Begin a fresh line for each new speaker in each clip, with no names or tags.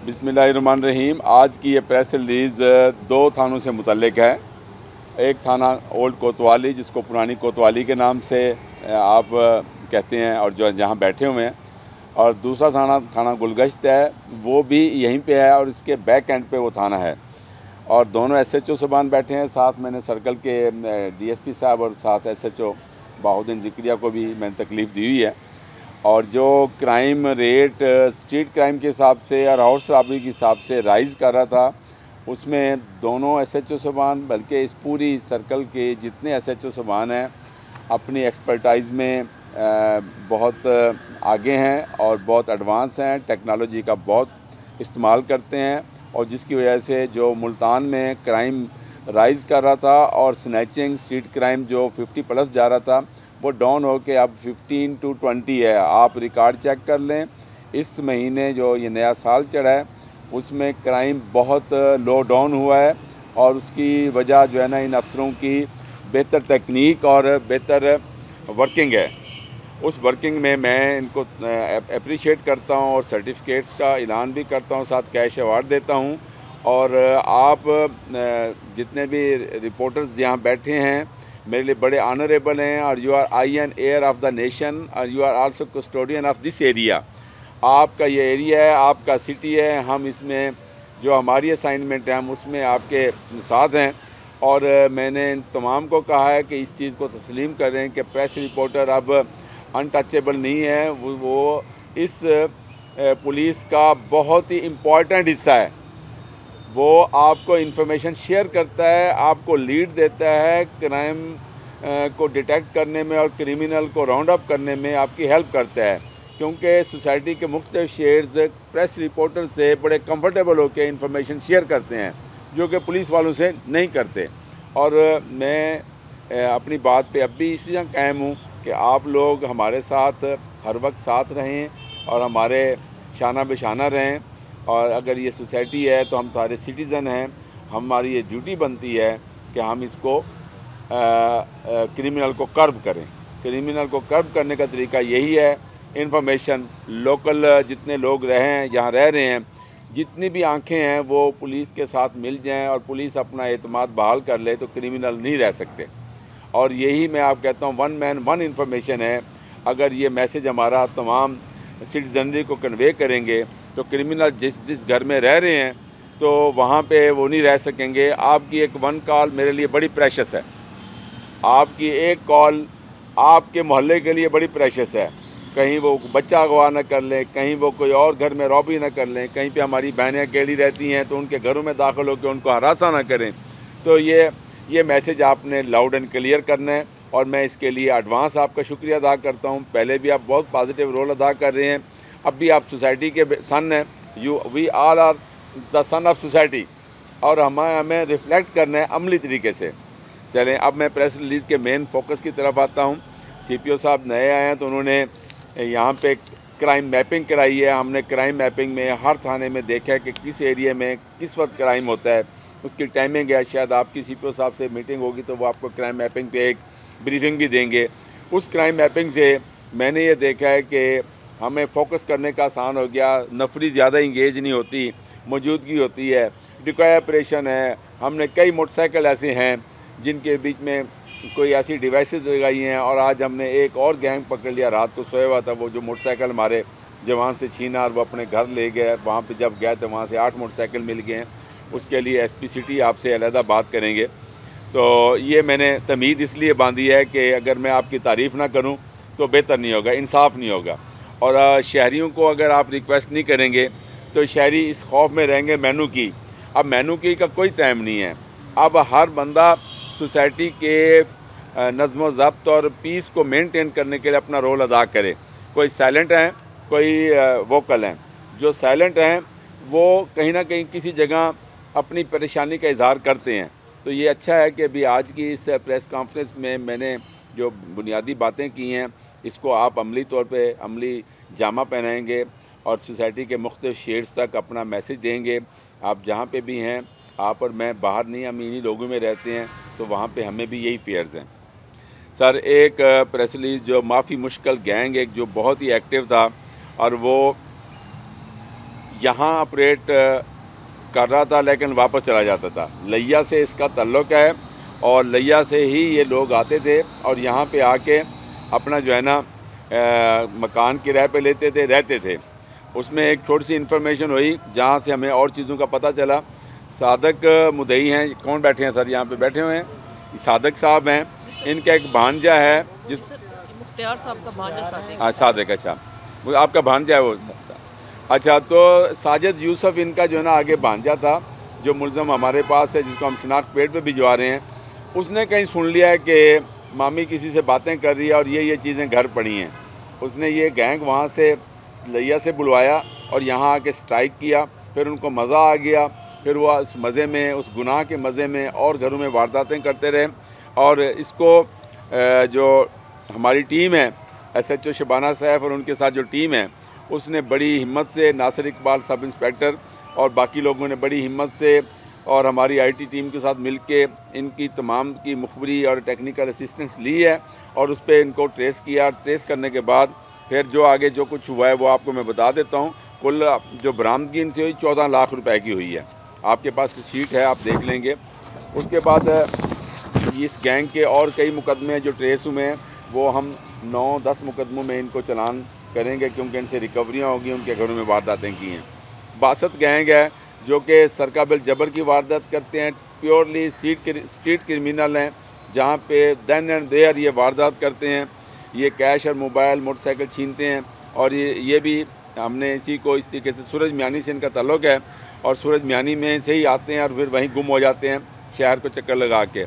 बिस्मिल्लाहिर्रहमानिर्रहीम। आज की ये प्रेस रिलीज़ दो थानों से मुतल्लिक है। एक थाना ओल्ड कोतवाली, जिसको पुरानी कोतवाली के नाम से आप कहते हैं और जो जहाँ बैठे हुए हैं, और दूसरा थाना गुलगश्त है, वो भी यहीं पे है और इसके बैक एंड पे वो थाना है। और दोनों एसएचओ साहबान बैठे हैं, साथ मैंने सर्कल के डीएसपी साहब और साथ एसएचओ बाहुद्दीन ज़िक्रिया को भी मैंने तकलीफ़ दी हुई है। और जो क्राइम रेट स्ट्रीट क्राइम के हिसाब से और हाउस रॉबरी के हिसाब से राइज़ कर रहा था, उसमें दोनों एसएचओ साहबान, बल्कि इस पूरी सर्कल के जितने एसएचओ साहबान हैं, अपनी एक्सपर्टाइज़ में बहुत आगे हैं और बहुत एडवांस हैं, टेक्नोलॉजी का बहुत इस्तेमाल करते हैं। और जिसकी वजह से जो मुल्तान में क्राइम राइज़ कर रहा था और स्नैचिंग स्ट्रीट क्राइम जो 50 प्लस जा रहा था, वो डाउन हो के अब 15 to 20 है। आप रिकॉर्ड चेक कर लें, इस महीने जो ये नया साल चढ़ा है उसमें क्राइम बहुत लो डाउन हुआ है। और उसकी वजह जो है ना, इन अफसरों की बेहतर तकनीक और बेहतर वर्किंग है। उस वर्किंग में मैं इनको अप्रिशिएट करता हूं और सर्टिफिकेट्स का ऐलान भी करता हूं, साथ कैश अवार्ड देता हूं। और आप जितने भी रिपोर्टर्स यहाँ बैठे हैं, मेरे लिए बड़े ऑनरेबल हैं। और you are I and heir of the nation और you are also custodian of this area. आपका ये एरिया है, आपका सिटी है, हम इसमें जो हमारी असाइनमेंट है हम उसमें आपके साथ हैं। और मैंने इन तमाम को कहा है कि इस चीज़ को तस्लीम करें कि प्रेस रिपोर्टर अब अनटचेबल नहीं है, वो इस पुलिस का बहुत ही इम्पॉर्टेंट हिस्सा है। वो आपको इन्फॉर्मेशन शेयर करता है, आपको लीड देता है, क्राइम को डिटेक्ट करने में और क्रिमिनल को राउंड अप करने में आपकी हेल्प करता है। क्योंकि सोसाइटी के मुख्तलिफ शेयर्स प्रेस रिपोर्टर से बड़े कंफर्टेबल होकर इन्फॉर्मेशन शेयर करते हैं, जो कि पुलिस वालों से नहीं करते। और मैं अपनी बात पे अब भी इसी तरह कायम हूँ कि आप लोग हमारे साथ हर वक्त साथ रहें और हमारे शाना बेशाना रहें। और अगर ये सोसाइटी है तो हम सारे सिटीज़न हैं, हमारी ये ड्यूटी बनती है कि हम इसको क्रिमिनल को कर्ब करें। क्रिमिनल को कर्ब करने का तरीका यही है, इन्फॉर्मेशन लोकल जितने लोग हैं, यहाँ रह रहे हैं, जितनी भी आंखें हैं वो पुलिस के साथ मिल जाएं और पुलिस अपना एतमाद बहाल कर ले तो क्रिमिनल नहीं रह सकते। और यही मैं आप कहता हूँ, वन मैन वन इन्फॉर्मेशन है। अगर ये मैसेज हमारा तमाम सिटीजनरी को कन्वे करेंगे तो क्रिमिनल जिस घर में रह रहे हैं तो वहाँ पे वो नहीं रह सकेंगे। आपकी एक वन कॉल मेरे लिए बड़ी प्रेशस है, आपकी एक कॉल आपके मोहल्ले के लिए बड़ी प्रेशस है। कहीं वो बच्चा अगवा न कर लें, कहीं वो कोई और घर में रॉबरी न कर लें, कहीं पे हमारी बहनें अकेली रहती हैं तो उनके घरों में दाखिल होकर उनको हरासा ना करें। तो ये मैसेज आपने लाउड एंड क्लियर करना है और मैं इसके लिए एडवांस आपका शुक्रिया अदा करता हूँ। पहले भी आप बहुत पॉजिटिव रोल अदा कर रहे हैं, अब भी आप सोसाइटी के सन हैं। We all are the son of society और हमें रिफ्लेक्ट करना है अमली तरीके से। चलें, अब मैं प्रेस रिलीज़ के मेन फोकस की तरफ आता हूँ। सीपीओ साहब नए आए हैं तो उन्होंने यहाँ पे क्राइम मैपिंग कराई है। हमने क्राइम मैपिंग में हर थाने में देखा है कि किस एरिया में किस वक्त क्राइम होता है, उसकी टाइमिंग है। शायद आपकी सीपीओ साहब से मीटिंग होगी तो वो आपको क्राइम मैपिंग पे एक ब्रीफिंग भी देंगे। उस क्राइम मैपिंग से मैंने ये देखा है कि हमें फोकस करने का आसान हो गया, नफरी ज़्यादा इंगेज नहीं होती, मौजूदगी होती है, डिकॉय ऑपरेशन है। हमने कई मोटरसाइकिल ऐसे हैं जिनके बीच में कोई ऐसी डिवाइसेस लगाई हैं। और आज हमने एक और गैंग पकड़ लिया, रात को सोया हुआ था, वो जो मोटरसाइकिल हमारे जवान से छीना और वो अपने घर ले गए। वहाँ पे जब गए तो वहाँ से 8 मोटरसाइकिल मिल गए हैं। उसके लिए एसपी सिटी आपसे अलहदा बात करेंगे। तो ये मैंने तमीद इसलिए बांधी है कि अगर मैं आपकी तारीफ़ ना करूँ तो बेहतर नहीं होगा, इंसाफ नहीं होगा। और शहरियों को अगर आप रिक्वेस्ट नहीं करेंगे तो शहरी इस खौफ में रहेंगे मेनू की। अब मेनू की का कोई टाइम नहीं है। अब हर बंदा सोसाइटी के नज़्म व ज़ब्त और पीस को मेंटेन करने के लिए अपना रोल अदा करे। कोई साइलेंट हैं, कोई वोकल हैं। जो साइलेंट हैं वो कहीं ना कहीं किसी जगह अपनी परेशानी का इजहार करते हैं। तो ये अच्छा है कि अभी आज की इस प्रेस कॉन्फ्रेंस में मैंने जो बुनियादी बातें की हैं इसको आप अमली तौर पे अमली जामा पहनाएंगे और सोसाइटी के मुख्तलिफ शेड्स तक अपना मैसेज देंगे। आप जहाँ पे भी हैं, आप और मैं बाहर नहीं, हम इन्हीं लोगों में रहते हैं तो वहाँ पे हमें भी यही फेयर्स हैं। सर, एक प्रेस रिलीज़ जो माफ़ी मुश्किल गैंग एक जो बहुत ही एक्टिव था और वो यहाँ ऑपरेट कर रहा था लेकिन वापस चला जाता था। लिया से इसका ताल्लुक़ है और लिया से ही ये लोग आते थे और यहाँ पे आके अपना जो है ना मकान किराए पे लेते थे, रहते थे। उसमें एक छोटी सी इन्फॉर्मेशन हुई जहाँ से हमें और चीज़ों का पता चला। सादक मुदई हैं, कौन बैठे हैं सर? यहाँ पे बैठे हुए हैं सादक साहब हैं। इनका एक भांजा है जिस
मुख्तियार साहब का भांजा सादक।
सादक, अच्छा वो आपका भांजा है वो। अच्छा, तो साजिद यूसुफ इनका जो है ना आगे भांजा था जो मुलज़म हमारे पास है, जिसको हम शनाख्त पेड़ पे भिजवा रहे हैं। उसने कहीं सुन लिया है कि मामी किसी से बातें कर रही है और ये चीज़ें घर पड़ी हैं। उसने ये गैंग वहाँ से लिया से बुलवाया और यहाँ आके स्ट्राइक किया। फिर उनको मज़ा आ गया, फिर वो उस मज़े में, उस गुनाह के मज़े में और घरों में वारदातें करते रहे। और इसको जो हमारी टीम है SHO शबाना सैफ और उनके साथ जो टीम है उसने बड़ी हिम्मत से, नासिर इकबाल सब इंस्पेक्टर और बाकी लोगों ने बड़ी हिम्मत से और हमारी IT टीम के साथ मिलके इनकी तमाम की मुखबरी और टेक्निकल असिस्टेंस ली है और उस पर इनको ट्रेस किया। ट्रेस करने के बाद फिर जो आगे जो कुछ हुआ है वो आपको मैं बता देता हूँ। कुल जो बरामदगी इनसे हुई 14 लाख रुपए की हुई है। आपके पास शीट है, आप देख लेंगे। उसके बाद इस गैंग के और कई मुकदमे जो ट्रेस हुए हैं वो हम 9-10 मुकदमों में इनको चलान करेंगे क्योंकि इनसे रिकवरियाँ होगी, उनके घरों में वारदातें की हैं। 62 गैंग है जो कि सरकाबिल जबर की वारदात करते हैं, प्योरली स्ट्रीट क्रिमिनल हैं जहाँ पे देन एंड देयर ये वारदात करते हैं। ये कैश और मोबाइल मोटरसाइकिल छीनते हैं और ये भी हमने इसी को इस तरीके से सूरज मियानी से इनका ताल्लुक़ है और सूरज मियानी में से ही आते हैं और फिर वहीं गुम हो जाते हैं शहर को चक्कर लगा के।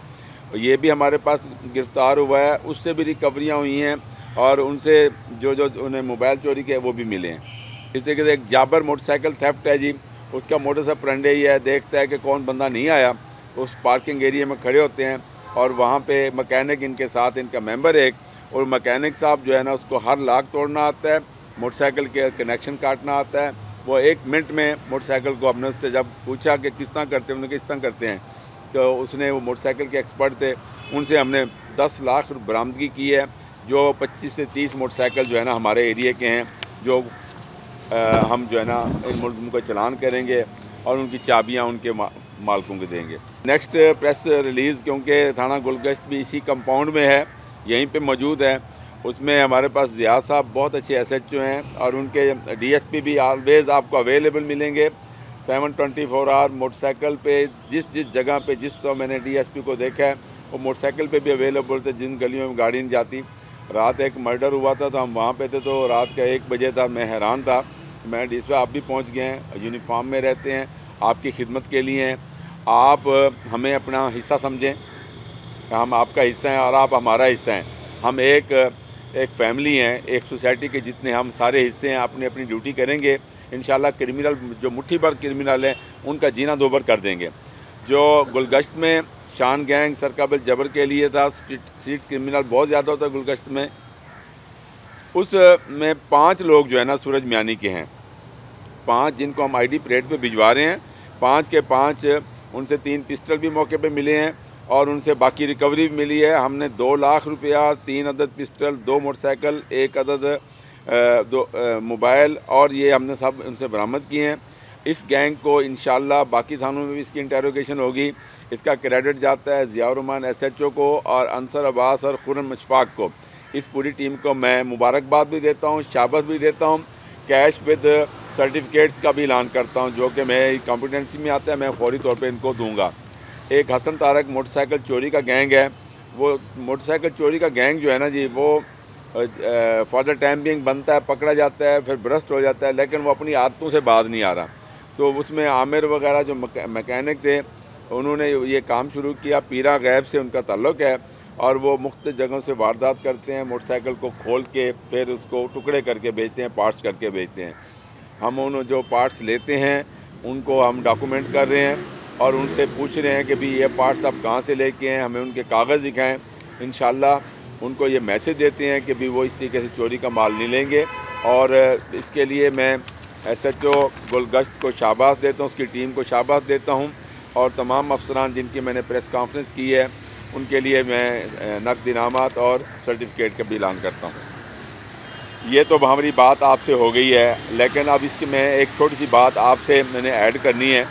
ये भी हमारे पास गिरफ़्तार हुआ है, उससे भी रिकवरियाँ हुई हैं और उनसे जो उन्हें मोबाइल चोरी के वो भी मिले हैं। इस तरीके से एक जाबर मोटरसाइकिल थेफ्ट है जी, उसका मोटर से परंडे ही है, देखता है कि कौन बंदा नहीं आया, उस पार्किंग एरिया में खड़े होते हैं और वहाँ पे मैकेनिक इनके साथ, इनका मेंबर एक, और मैकेनिक साहब जो है ना उसको हर लाख तोड़ना आता है, मोटरसाइकिल के कनेक्शन काटना आता है। वो 1 मिनट में मोटरसाइकिल को, हमने उससे जब पूछा कि किस तरह करते हैं, उन्होंने किस तरह करते हैं, तो उसने, वो मोटरसाइकिल के एक्सपर्ट थे, उनसे हमने 10 लाख बरामदगी की है। जो 25 से 30 मोटरसाइकिल जो है ना हमारे एरिया के हैं, जो हम जो है ना उनको चलान करेंगे और उनकी चाबियां उनके मालकों को देंगे। नेक्स्ट प्रेस रिलीज़, क्योंकि थाना गुलगश्त भी इसी कंपाउंड में है, यहीं पे मौजूद है, उसमें हमारे पास ज़िया साहब बहुत अच्छे SHO हैं और उनके DSP भी ऑलवेज़ आपको अवेलेबल मिलेंगे 7/24 आवर। मोटरसाइकिल पे जिस जगह पे, जिस तो मैंने DSP को देखा है वो मोटरसाइकिल पे भी अवेलेबल थे, जिन गलियों में गाड़ी नहीं जाती। रात एक मर्डर हुआ था तो हम वहाँ पे थे, तो रात का 1 बजे था, मैं हैरान था। मैं DSP आप भी पहुँच गए हैं, यूनिफॉर्म में रहते हैं, आपकी खिदमत के लिए हैं। आप हमें अपना हिस्सा समझें, हम आपका हिस्सा हैं और आप हमारा हिस्सा हैं। हम एक फैमिली हैं, एक सोसाइटी के जितने हम सारे हिस्से हैं, अपनी अपनी ड्यूटी करेंगे। इंशाल्लाह क्रिमिनल जो मुट्ठी भर क्रिमिनल हैं उनका जीना दोबर कर देंगे। जो गुलगश्त में शान गैंग सरकाबिल जबर के लिए था, स्ट्रीट क्रिमिनल बहुत ज़्यादा होता है गुलगश्त में, उस में 5 लोग जो है ना सूरज मियानी के हैं, 5 जिनको हम ID परेड पे भिजवा रहे हैं। 5 के 5 उनसे 3 पिस्टल भी मौके पे मिले हैं और उनसे बाकी रिकवरी भी मिली है। हमने 2 लाख रुपया, 3 अदद पिस्टल, 2 मोटरसाइकिल, 1 अदद 2 मोबाइल और ये हमने सब उनसे बरामद किए हैं। इस गैंग को इंशाल्लाह बाकी थानों में भी इसकी इंटेरोगेशन होगी। इसका क्रेडिट जाता है ज़ियाउर रहमान SHO को और अंसर अब्बास और खुर्रम अशफाक को। इस पूरी टीम को मैं मुबारकबाद भी देता हूँ, शाबाश भी देता हूँ। कैश विद सर्टिफिकेट्स का भी ऐलान करता हूँ जो कि मैं कॉम्पिटेंसी में आता है, मैं फौरी तौर पे इनको दूंगा। एक हसन तारक मोटरसाइकिल चोरी का गैंग है, वो मोटरसाइकिल चोरी का गैंग जो है ना जी, वो फॉर द टाइम बिंग बनता है, पकड़ा जाता है, फिर ब्रस्ट हो जाता है, लेकिन वो अपनी आदतों से बाज नहीं आ रहा। तो उसमें आमिर वगैरह जो मैकेनिक थे, उन्होंने ये काम शुरू किया। पीरा गैब से उनका ताल्लुक़ है और वो मुख्तलिफ जगहों से वारदात करते हैं, मोटरसाइकिल को खोल के फिर उसको टुकड़े करके बेचते हैं, पार्ट्स करके बेचते हैं। हम उन जो पार्ट्स लेते हैं उनको हम डॉक्यूमेंट कर रहे हैं और उनसे पूछ रहे हैं कि भी ये पार्ट्स आप कहाँ से लेके हैं, हमें उनके कागज़ दिखाएं। इंशाल्लाह उनको ये मैसेज देते हैं कि भी वो इस तरीके से चोरी का माल नहीं लेंगे। और इसके लिए मैं SHO गुलगश्त को शाबाश देता हूँ, उसकी टीम को शाबाश देता हूँ और तमाम अफसरान जिनकी मैंने प्रेस कॉन्फ्रेंस की है उनके लिए मैं नकद इनामात और सर्टिफिकेट का भी ऐलान करता हूँ। یہ تو ہماری بات آپ سے ہو گئی ہے، لیکن اب اس کی میں ایک چھوٹی سی بات آپ سے میں نے ایڈ کرنی ہے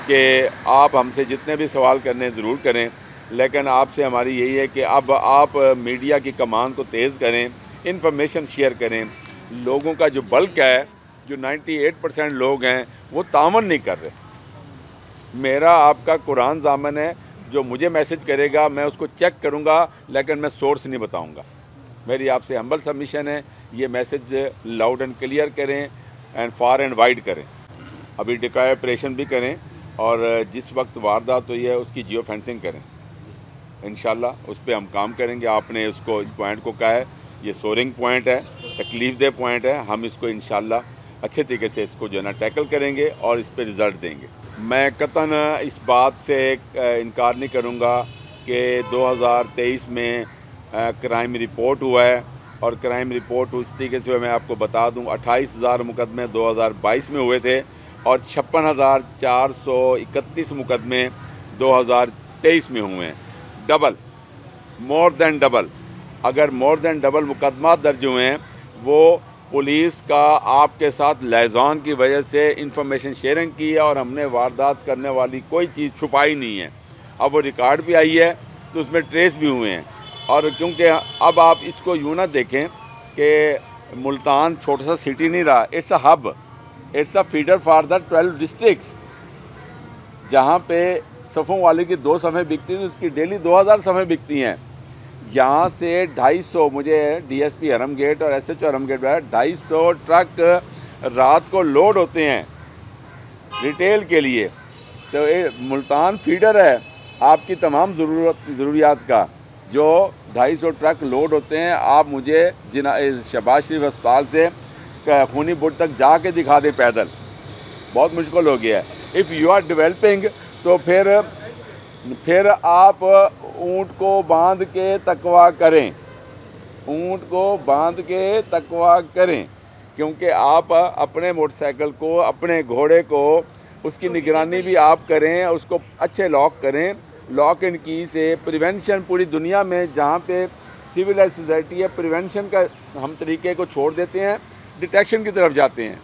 کہ آپ ہم سے جتنے بھی سوال کرنے ضرور کریں، لیکن آپ سے ہماری یہی ہے کہ اب آپ میڈیا کی کمان کو تیز کریں، انفارمیشن شیئر کریں۔ لوگوں کا جو بلک ہے، جو 98% لوگ ہیں، وہ تعاون نہیں کر رہے۔ میرا آپ کا قرآن ضامن ہے، جو مجھے میسج کرے گا میں اس کو چیک کروں گا، لیکن میں سورس نہیں بتاؤں گا۔ میری آپ سے ہمبل سبمیشن ہے، یہ میسج لاؤڈ اینڈ کلیئر کریں اینڈ فار اینڈ وائڈ کریں۔ ابھی ڈکائی آپریشن بھی کریں، اور جس وقت واردات ہوئی ہے اس کی جیو فینسنگ کریں۔ انشاءاللہ اس پہ ہم کام کریں گے۔ آپ نے اس پوائنٹ کو کہا ہے، یہ سورنگ پوائنٹ ہے، تکلیف دہ پوائنٹ ہے۔ ہم اس کو انشاءاللہ اچھے طریقے سے اس کو جو ہے نا ٹیکل کریں گے اور اس پہ رزلٹ دیں گے۔ میں قطعاً اس بات سے انکار نہیں کروں گا کہ 2023 میں کرائم رپورٹ ہوا ہے، اور کرائم رپورٹ اس طریقے سے میں آپ کو بتا دوں 28,000 مقدمے 2022 میں ہوئے تھے، اور 56,431 مقدمے 2023 میں ہوئے ہیں۔ ڈبل، مور دین ڈبل۔ اگر مور دین ڈبل مقدمات درج ہوئے ہیں، وہ پولیس کا آپ کے ساتھ لیزان کی وجہ سے انفارمیشن شیئرنگ کی ہے، اور ہم نے واردات کرنے والی کوئی چیز چھپائی نہیں ہے۔ اب وہ ریکارڈ بھی آئی ہے تو اس میں ٹریس بھی ہوئے ہیں۔ اور کیونکہ اب آپ اس کو یوں نہ دیکھیں کہ ملتان چھوٹا سا سٹی نہیں رہا، it's a hub, it's a feeder for the 12 districts. جہاں پہ صفوں والی کی 2 صفیں بکتی تھیں، اس کی ڈیلی 2000 صفیں بکتی ہیں۔ یہاں سے 250، مجھے ڈی ایس پی حرم گیٹ اور ایس ایچ او حرم گیٹ پر 250 ٹرک رات کو لوڈ ہوتے ہیں ریٹیل کے لیے۔ تو ملتان فیڈر ہے آپ کی تمام ضروریات کا۔ جو 250 ٹرک لوڈ ہوتے ہیں، آپ مجھے شہباز شریف اسپتال سے خونی بٹ تک جا کے دکھا دیں پیدل، بہت مشکل ہو گیا ہے۔ اف یو آر ڈیولپنگ، تو پھر آپ اونٹ کو باندھ کے تقویٰ کریں، اونٹ کو باندھ کے تقویٰ کریں، کیونکہ آپ اپنے موٹر سائیکل کو، اپنے گھوڑے کو، اس کی نگرانی بھی آپ کریں، اس کو اچھے لاک کریں۔ لاک اینڈ کی سے پریونشن پوری دنیا میں جہاں پہ سویلائز سوسائٹی ہے، پریونشن کا ہم طریقے کو چھوڑ دیتے ہیں، ڈیٹیکشن کی طرف جاتے ہیں۔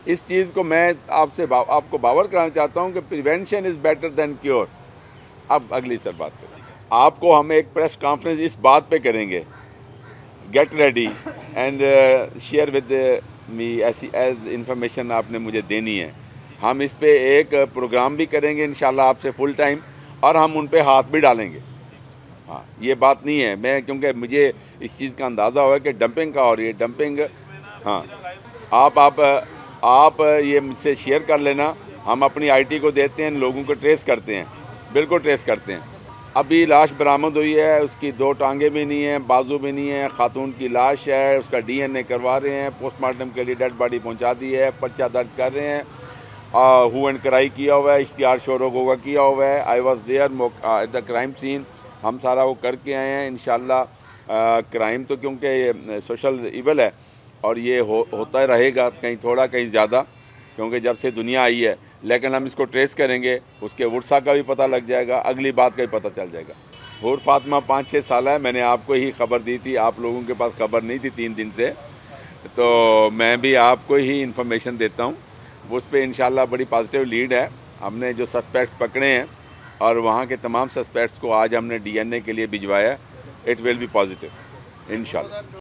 اس چیز کو میں آپ کو باور کرانا چاہتا ہوں کہ prevention is better than cure. اب اگلی سر بات کریں، آپ کو ہم ایک پریس کانفرنس اس بات پہ کریں گے، get ready and share with me as information آپ نے مجھے دینی ہے۔ ہم اس پہ ایک پروگرام بھی کریں گے انشاءاللہ آپ سے فل ٹائم، اور ہم ان پہ ہاتھ بھی ڈالیں گے۔ ہاں، یہ بات نہیں ہے کیونکہ مجھے اس چیز کا اندازہ ہوا کہ ڈمپنگ کا ہو رہی ہے، ڈمپنگ۔ ہاں، آپ یہ مجھ سے شیئر کر لینا، ہم اپنی آئی ٹی کو دیتے ہیں، لوگوں کو ٹریس کرتے ہیں، بالکل ٹریس کرتے ہیں۔ ابھی لاش برآمد ہوئی ہے، اس کی 2 ٹانگیں بھی نہیں ہیں، بازو بھی نہیں ہیں، خاتون کی لاش ہے، اس کا ڈی این اے کروا رہے ہیں، پوسٹ مارٹم کے لیے ڈیڈ باڈی پہنچا دی ہے، پرچہ درج کر رہے ہیں، ہو اینڈ کرائی کیا ہوا ہے، اشتہار شوروغ کا کیا ہوا ہے۔ I was there at the crime scene, ہم سارا وہ کر کے آئے ہیں انشاءاللہ۔ کرائم تو کیونکہ سوشل ایول ہے، اور یہ ہوتا رہے گا، کہیں تھوڑا کہیں زیادہ، کیونکہ جب سے دنیا آئی ہے، لیکن ہم اس کو ٹریس کریں گے، اس کے ورثہ کا بھی پتہ لگ جائے گا، اگلی بات کا بھی پتہ چل جائے گا۔ حور فاطمہ 5-6 سالہ ہے، میں نے آپ کو ہی خبر دی تھی، آپ لوگوں کے پاس خبر نہیں تھی 3 دن سے، تو میں بھی آپ کو ہی انفارمیشن دیتا ہوں۔ اس پہ انشاءاللہ بڑی پازیٹیو لیڈ ہے، ہم نے جو سسپیکٹس پکڑے ہیں، اور وہاں کے تمام سسپیکٹس کو آج ہم نے ڈی این اے کے لیے بھجوایا، اٹ ول بی پازیٹیو انشاءاللہ۔